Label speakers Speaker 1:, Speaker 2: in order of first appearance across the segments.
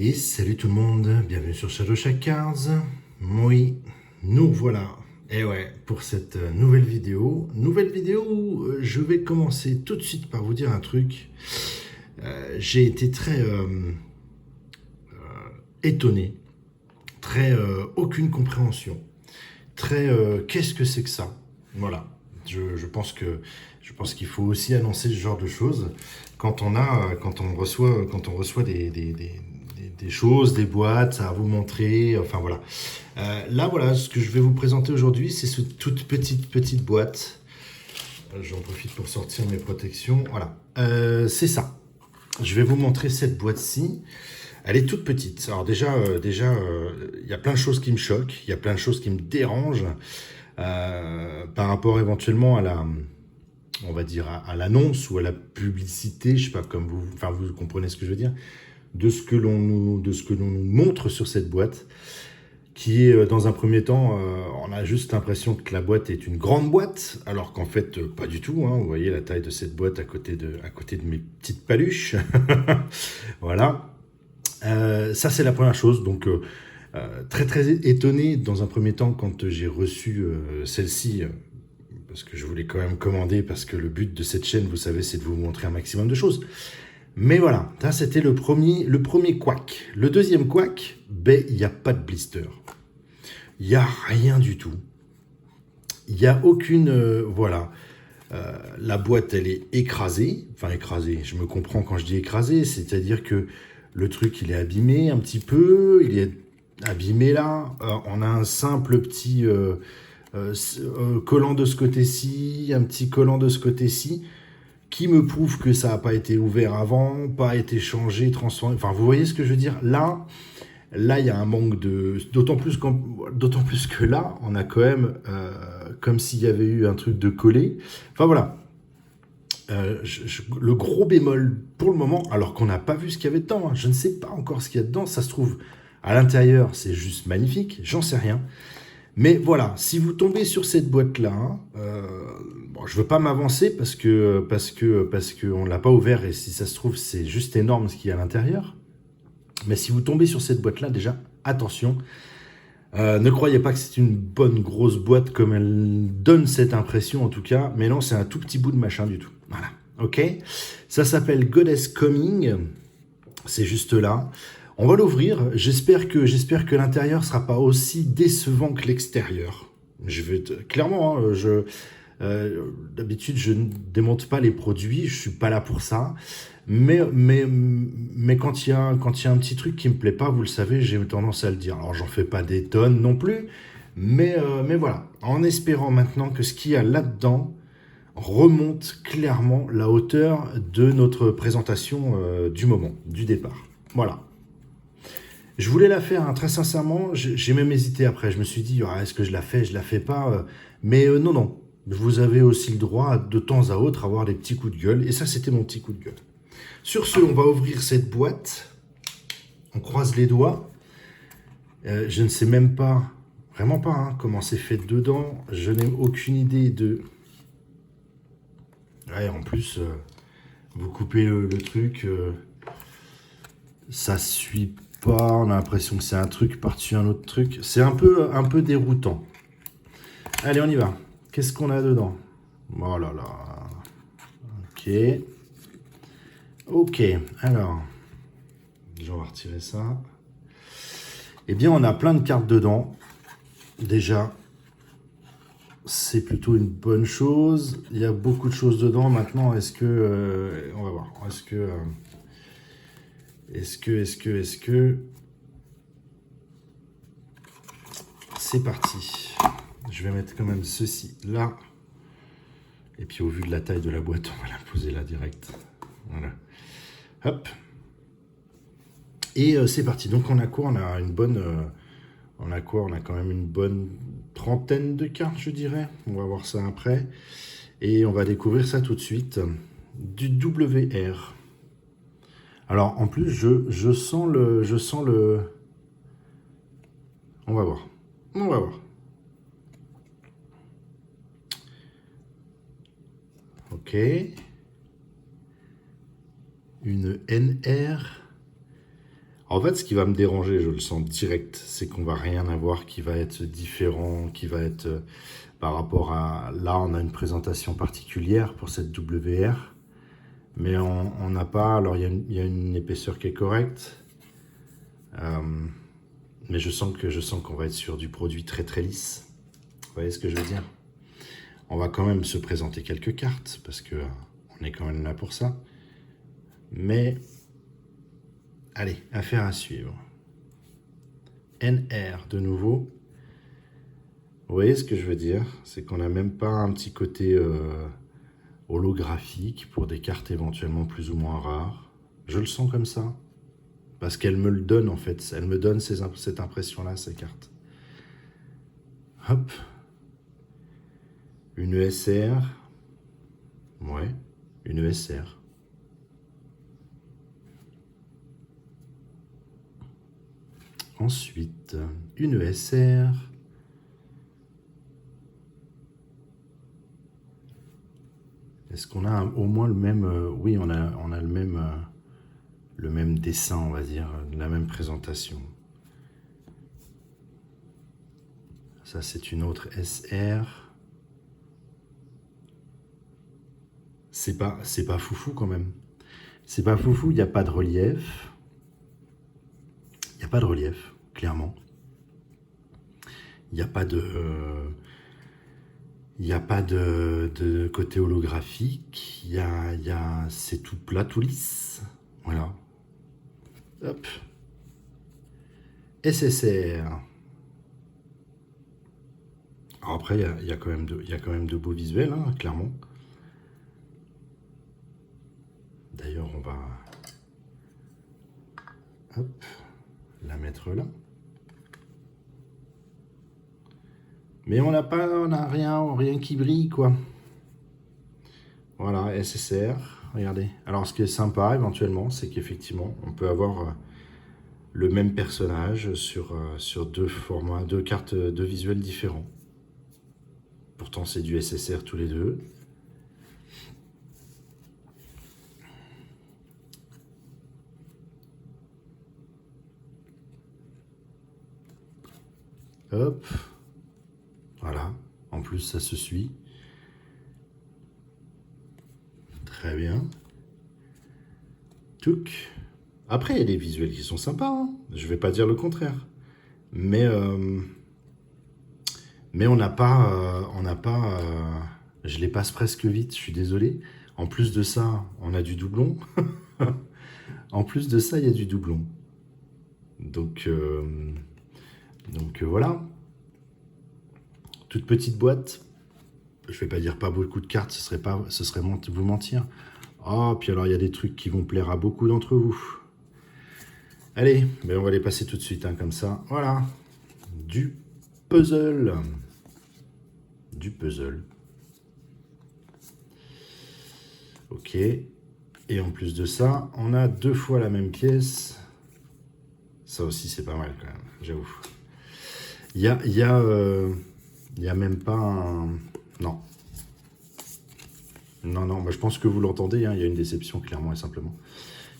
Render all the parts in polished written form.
Speaker 1: Et salut tout le monde, bienvenue sur Shadow Shack Cards. Oui, nous voilà. Et ouais, pour cette nouvelle vidéo. Nouvelle vidéo où je vais commencer tout de suite par vous dire un truc. J'ai été très étonné, très aucune compréhension, très qu'est-ce que c'est que ça? Voilà. Je pense qu'il faut aussi annoncer ce genre de choses quand on reçoit des choses, des boîtes à vous montrer, enfin voilà. Là, voilà, ce que je vais vous présenter aujourd'hui, c'est cette toute petite boîte. J'en profite pour sortir mes protections. Voilà, c'est ça. Je vais vous montrer cette boîte-ci. Elle est toute petite. Alors déjà, il y a plein de choses qui me choquent, il y a plein de choses qui me dérangent par rapport éventuellement à la, on va dire à l'annonce ou à la publicité, je sais pas comme vous, enfin vous comprenez ce que je veux dire, de ce que l'on nous montre sur cette boîte, qui est dans un premier temps, on a juste l'impression que la boîte est une grande boîte, alors qu'en fait pas du tout. Hein. Vous voyez la taille de cette boîte à côté de mes petites paluches, voilà. Ça c'est la première chose. Donc très étonné dans un premier temps quand j'ai reçu celle-ci. Parce que je voulais quand même commander, parce que le but de cette chaîne, vous savez, c'est de vous montrer un maximum de choses. Mais voilà, ça c'était le premier couac. Le deuxième couac, ben, il n'y a pas de blister. Il n'y a rien du tout. Il n'y a aucune... voilà. La boîte, elle est écrasée. Enfin, écrasée, je me comprends quand je dis écrasée, c'est-à-dire que le truc, il est abîmé un petit peu. Il est abîmé là. On a un simple petit collant de ce côté-ci, un petit collant de ce côté-ci, qui me prouve que ça n'a pas été ouvert avant, pas été changé, transformé. Enfin, vous voyez ce que je veux dire? Là, il y a un manque de... D'autant plus que là, on a quand même comme s'il y avait eu un truc de collé. Enfin, voilà. Le gros bémol pour le moment, alors qu'on n'a pas vu ce qu'il y avait dedans, hein. Je ne sais pas encore ce qu'il y a dedans. Ça se trouve, à l'intérieur, c'est juste magnifique. J'en sais rien. Mais voilà, si vous tombez sur cette boîte-là, bon, je ne veux pas m'avancer parce que on l'a pas ouvert et si ça se trouve, c'est juste énorme ce qu'il y a à l'intérieur. Mais si vous tombez sur cette boîte-là, déjà, attention. Ne croyez pas que c'est une bonne grosse boîte comme elle donne cette impression en tout cas. Mais non, c'est un tout petit bout de machin du tout. Voilà, ok. Ça s'appelle Goddess Coming. C'est juste là. On va l'ouvrir. J'espère que l'intérieur sera pas aussi décevant que l'extérieur. Clairement, hein, d'habitude, je ne démonte pas les produits. Je suis pas là pour ça. Mais quand il y a un petit truc qui me plaît pas, vous le savez, j'ai tendance à le dire. Alors, j'en fais pas des tonnes non plus. Mais voilà. En espérant maintenant que ce qu'il y a là-dedans remonte clairement la hauteur de notre présentation du moment, du départ. Voilà. Je voulais la faire, hein, très sincèrement. J'ai même hésité après. Je me suis dit, ah, est-ce que je la fais pas non, non. Vous avez aussi le droit, de temps à autre, avoir des petits coups de gueule. Et ça, c'était mon petit coup de gueule. Sur ce, on va ouvrir cette boîte. On croise les doigts. Je ne sais même pas, vraiment pas, hein, comment c'est fait dedans. Je n'ai aucune idée de... Ouais, en plus, vous coupez le truc, ça suit pas. On a l'impression que c'est un truc par-dessus un autre truc. C'est un peu déroutant. Allez, on y va. Qu'est-ce qu'on a dedans? Oh là là. Ok. Ok, alors, je vais retirer ça. Eh bien, on a plein de cartes dedans. Déjà, c'est plutôt une bonne chose. Il y a beaucoup de choses dedans. Maintenant, est-ce que... on va voir. Est-ce que... C'est parti. Je vais mettre quand même ceci là. Et puis, au vu de la taille de la boîte, on va la poser là direct. Voilà. Hop. Et c'est parti. Donc, on a quoi? On a une bonne... on a quoi? On a quand même une bonne trentaine de cartes, je dirais. On va voir ça après. Et on va découvrir ça tout de suite. Du WR. Alors, en plus, je sens le... On va voir. On va voir. Ok. Une NR. En fait, ce qui va me déranger, je le sens direct, c'est qu'on va rien avoir qui va être différent, qui va être par rapport à... Là, on a une présentation particulière pour cette WR, mais on n'a pas... Alors, il y a une épaisseur qui est correcte, mais je sens qu'on va être sur du produit très très lisse. Vous voyez ce que je veux dire? On va quand même se présenter quelques cartes, parce que on est quand même là pour ça. Mais, allez, affaire à suivre. NR de nouveau. Vous voyez ce que je veux dire? C'est qu'on n'a même pas un petit côté holographique pour des cartes éventuellement plus ou moins rares. Je le sens comme ça. Parce qu'elle me le donne en fait. Elle me donne cette impression-là, ces cartes. Hop. Une ESR. Ouais, une ESR. Ensuite, une ESR. Est-ce qu'on a au moins le même... oui, on a le même dessin, on va dire, la même présentation. Ça, c'est une autre SR. C'est pas foufou quand même. C'est pas foufou, il n'y a pas de relief. Il n'y a pas de relief, clairement. Il n'y a pas de... il n'y a pas de côté holographique. C'est tout plat, tout lisse. Voilà. Hop. SSR. Alors après, il y a quand même de beaux visuels, hein, clairement. D'ailleurs, on va hop, la mettre là. Mais on n'a rien qui brille, quoi. Voilà, SSR, regardez. Alors, ce qui est sympa, éventuellement, c'est qu'effectivement, on peut avoir le même personnage sur deux formats, deux cartes, deux visuels différents. Pourtant, c'est du SSR tous les deux. Hop. Voilà. En plus, ça se suit. Très bien. Touc. Après, il y a des visuels qui sont sympas, hein. Je vais pas dire le contraire. Mais on n'a pas... je les passe presque vite, je suis désolé. En plus de ça, on a du doublon. En plus de ça, il y a du doublon. Donc voilà. Toute petite boîte. Je vais pas dire pas beaucoup de cartes, ce serait vous mentir. Oh, puis alors il y a des trucs qui vont plaire à beaucoup d'entre vous. Allez, on va les passer tout de suite, hein, comme ça. Voilà. Du puzzle. Du puzzle. Ok. Et en plus de ça, on a 2 fois la même pièce. Ça aussi, c'est pas mal quand même, j'avoue. Il y a même pas un... Non. Non, je pense que vous l'entendez, hein, il y a une déception, clairement et simplement.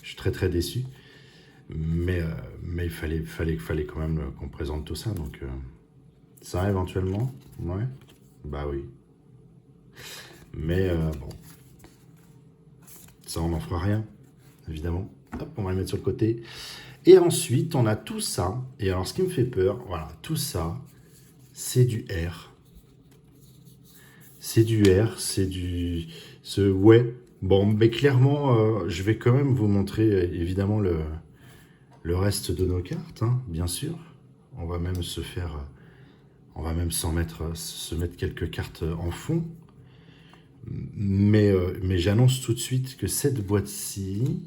Speaker 1: Je suis très très déçu. Mais il fallait quand même qu'on présente tout ça, donc... ça, éventuellement, ouais. Bah oui. Mais bon. Ça, on n'en fera rien, évidemment. Hop, on va le mettre sur le côté. Et ensuite, on a tout ça. Et alors, ce qui me fait peur, voilà, tout ça, c'est du R. C'est du R, c'est du... ouais. Bon, mais clairement, je vais quand même vous montrer, évidemment, le reste de nos cartes, hein, bien sûr. On va même se faire... on va même se mettre quelques cartes en fond. Mais j'annonce tout de suite que cette boîte-ci,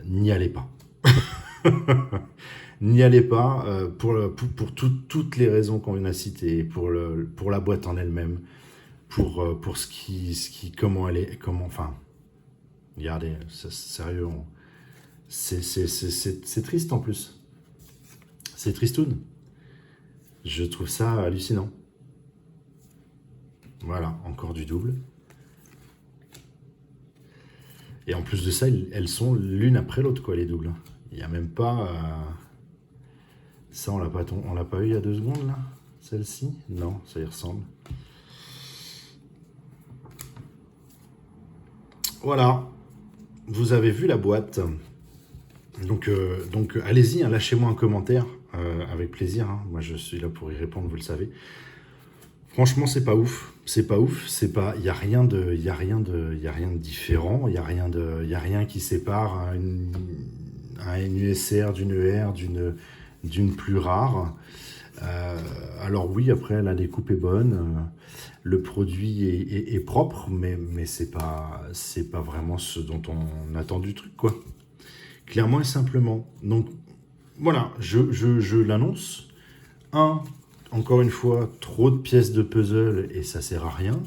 Speaker 1: n'y allez pas. N'y allez pas pour toutes les raisons qu'on a citées, pour la boîte en elle-même, pour comment elle est, enfin, regardez, sérieux, c'est triste en plus. C'est tristoun. Je trouve ça hallucinant. Voilà, encore du double. Et en plus de ça, elles sont l'une après l'autre, quoi, les doubles. Il n'y a même pas... Ça, on l'a pas eu il y a 2 secondes, là? Celle-ci? Non, ça y ressemble. Voilà. Vous avez vu la boîte. Donc allez-y, hein, lâchez-moi un commentaire. Avec plaisir. Hein. Moi, je suis là pour y répondre, vous le savez. Franchement, c'est pas ouf. C'est pas ouf. C'est pas. Il y a rien de différent. Il y a rien qui sépare un NUSR d'une ER d'une plus rare. Alors oui, après la découpe est bonne, le produit est propre, mais c'est pas vraiment ce dont on attend du truc, quoi. Clairement et simplement. Donc voilà, je l'annonce. Encore une fois, trop de pièces de puzzle et ça sert à rien.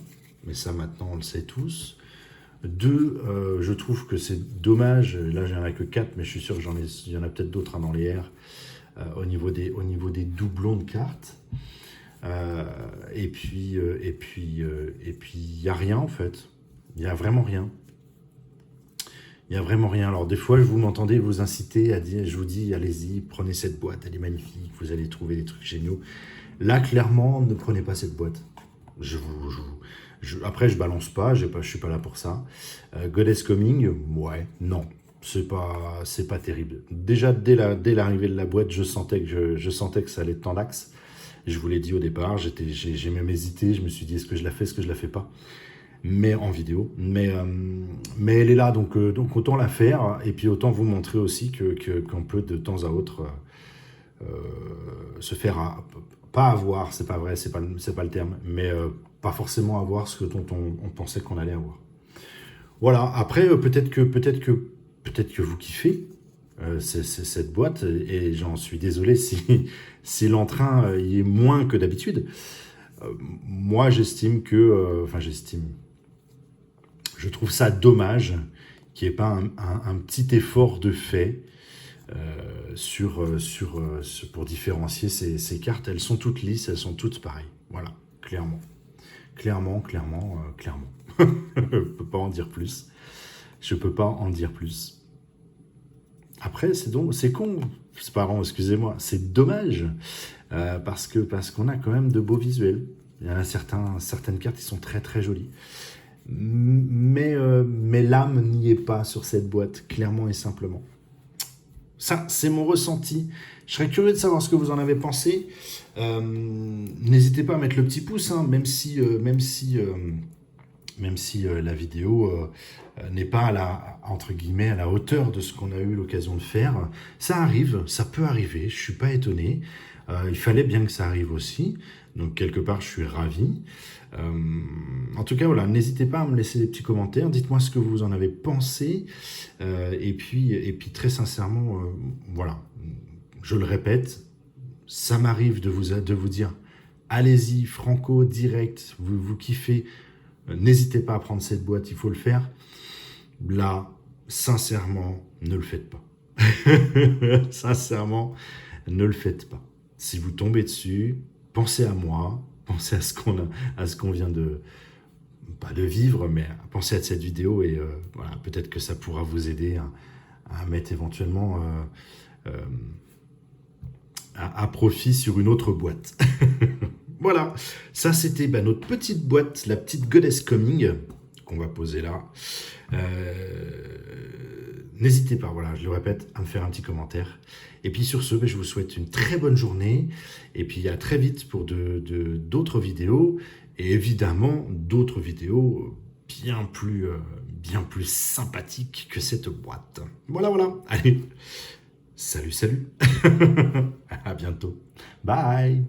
Speaker 1: Mais ça, maintenant, on le sait tous. 2, je trouve que c'est dommage. Là, j'en ai que 4, mais je suis sûr qu'il y en a peut-être d'autres, hein, dans les airs, au niveau des doublons de cartes. Et puis, il n'y a rien, en fait. Il n'y a vraiment rien. Il n'y a vraiment rien. Alors, des fois, vous m'entendez vous inciter à dire, je vous dis, allez-y, prenez cette boîte, elle est magnifique, vous allez trouver des trucs géniaux. Là, clairement, ne prenez pas cette boîte. Après, je balance pas, je suis pas là pour ça. Goddess Coming, ouais, non, c'est pas terrible. Déjà, dès l'arrivée de la boîte, je sentais que ça allait être en l'axe. Je vous l'ai dit au départ, j'ai même hésité, je me suis dit, est-ce que je la fais, est-ce que je la fais pas? Mais en vidéo. Mais elle est là, donc autant la faire, et puis autant vous montrer aussi qu'on peut de temps à autre se faire, pas avoir, c'est pas vrai, c'est pas le terme, mais pas forcément avoir ce dont on pensait qu'on allait avoir. Voilà, après, peut-être que vous kiffez cette boîte, et j'en suis désolé si l'entrain y est moins que d'habitude. Moi, j'estime que... je trouve ça dommage qu'il n'y ait pas un petit effort de fait pour différencier ces cartes. Elles sont toutes lisses, elles sont toutes pareilles. Voilà, clairement. Clairement. Je peux pas en dire plus. Je peux pas en dire plus. Après, c'est con. C'est pas rond, excusez-moi. C'est dommage. Parce qu'on a quand même de beaux visuels. Il y en a certaines cartes qui sont très très jolies. Mais l'âme n'y est pas sur cette boîte, clairement et simplement. Ça, c'est mon ressenti. Je serais curieux de savoir ce que vous en avez pensé. N'hésitez pas à mettre le petit pouce, hein, même si la vidéo n'est pas entre guillemets à la hauteur de ce qu'on a eu l'occasion de faire. Ça arrive, ça peut arriver, je suis pas étonné. Il fallait bien que ça arrive aussi. Donc quelque part, je suis ravi. En tout cas, voilà, n'hésitez pas à me laisser des petits commentaires. Dites-moi ce que vous en avez pensé. Et puis très sincèrement, voilà, je le répète, ça m'arrive de vous dire, allez-y, franco, direct, vous kiffez. N'hésitez pas à prendre cette boîte, il faut le faire. Là, sincèrement, ne le faites pas. Sincèrement, ne le faites pas. Si vous tombez dessus, pensez à moi, pensez à ce qu'on vient pas de vivre, mais pensez à cette vidéo et voilà, peut-être que ça pourra vous aider à mettre éventuellement à profit sur une autre boîte. Voilà, ça c'était notre petite boîte, la petite Goddess Coming, qu'on va poser là. N'hésitez pas, voilà, je le répète, à me faire un petit commentaire. Et puis sur ce, je vous souhaite une très bonne journée. Et puis à très vite pour d'autres vidéos. Et évidemment, d'autres vidéos bien plus sympathiques que cette boîte. Voilà. Allez, salut. À bientôt. Bye.